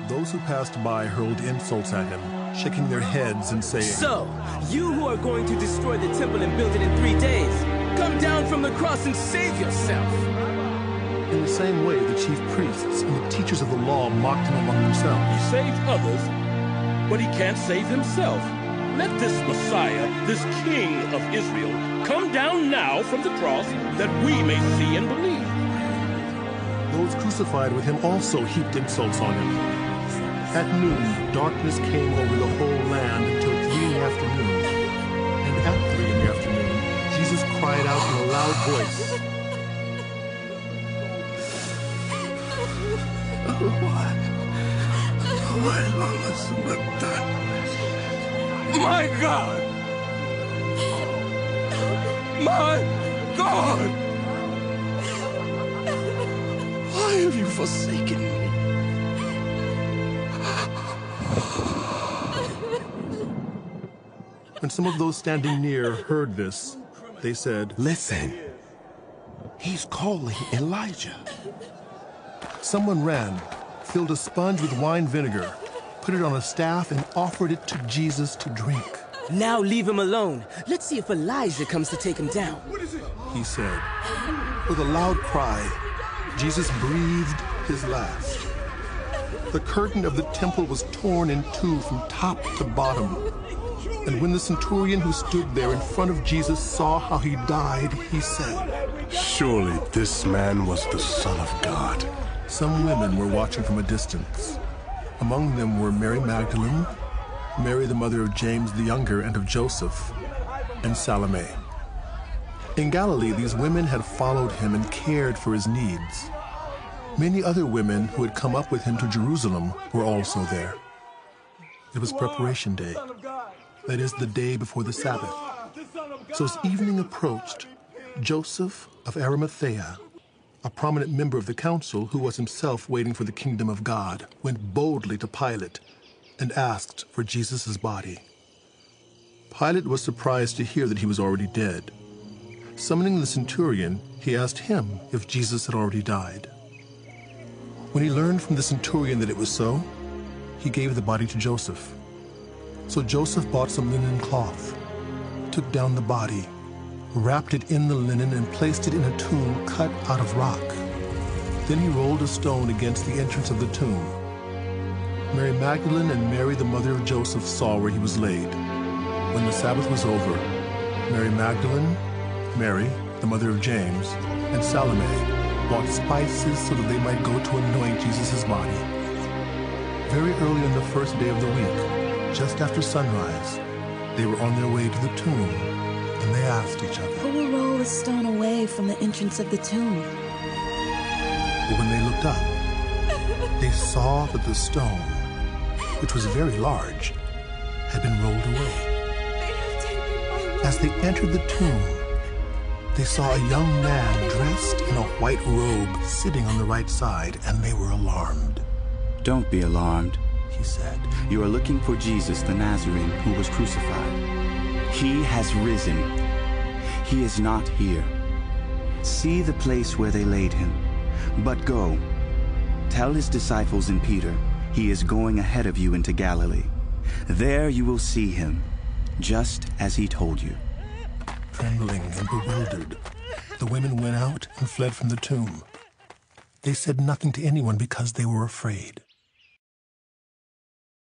Those who passed by hurled insults at him, shaking their heads and saying, "So, you who are going to destroy the temple and build it in 3 days, come down from the cross and save yourself." In the same way, the chief priests and the teachers of the law mocked him among themselves. He saved others, but he can't save himself. Let this Messiah, this King of Israel, come down now from the cross that we may see and believe. Those crucified with him also heaped insults on him. At noon, darkness came over the whole land until 3 in the afternoon. And at 3 in the afternoon, Jesus cried out in a loud voice, My God! My God! Why have you forsaken me? When some of those standing near heard this, they said, "Listen, he's calling Elijah." Someone ran, filled a sponge with wine vinegar, put it on a staff, and offered it to Jesus to drink. "Now leave him alone. Let's see if Elijah comes to take him down," he said. With a loud cry, Jesus breathed his last. The curtain of the temple was torn in two from top to bottom. And when the centurion who stood there in front of Jesus saw how he died, he said, "Surely this man was the Son of God." Some women were watching from a distance. Among them were Mary Magdalene, Mary the mother of James the Younger and of Joseph, and Salome. In Galilee, these women had followed him and cared for his needs. Many other women who had come up with him to Jerusalem were also there. It was preparation day, that is, the day before the Sabbath. So as evening approached, Joseph of Arimathea, a prominent member of the council who was himself waiting for the kingdom of God, went boldly to Pilate and asked for Jesus' body. Pilate was surprised to hear that he was already dead. Summoning the centurion, he asked him if Jesus had already died. When he learned from the centurion that it was so, he gave the body to Joseph. So Joseph bought some linen cloth, took down the body, wrapped it in the linen, and placed it in a tomb cut out of rock. Then he rolled a stone against the entrance of the tomb. Mary Magdalene and Mary, the mother of Joseph, saw where he was laid. When the Sabbath was over, Mary Magdalene, Mary, the mother of James, and Salome bought spices so that they might go to anoint Jesus' body. Very early on the first day of the week, just after sunrise, they were on their way to the tomb, and they asked each other, "Who will roll the stone away from the entrance of the tomb?" But when they looked up, they saw that the stone, which was very large, had been rolled away. As they entered the tomb, they saw a young man dressed in a white robe sitting on the right side, and they were alarmed. "Don't be alarmed," he said. "You are looking for Jesus the Nazarene who was crucified. He has risen. He is not here. See the place where they laid him. But go, tell his disciples and Peter, he is going ahead of you into Galilee. There you will see him, just as he told you." Trembling and bewildered, the women went out and fled from the tomb. They said nothing to anyone because they were afraid.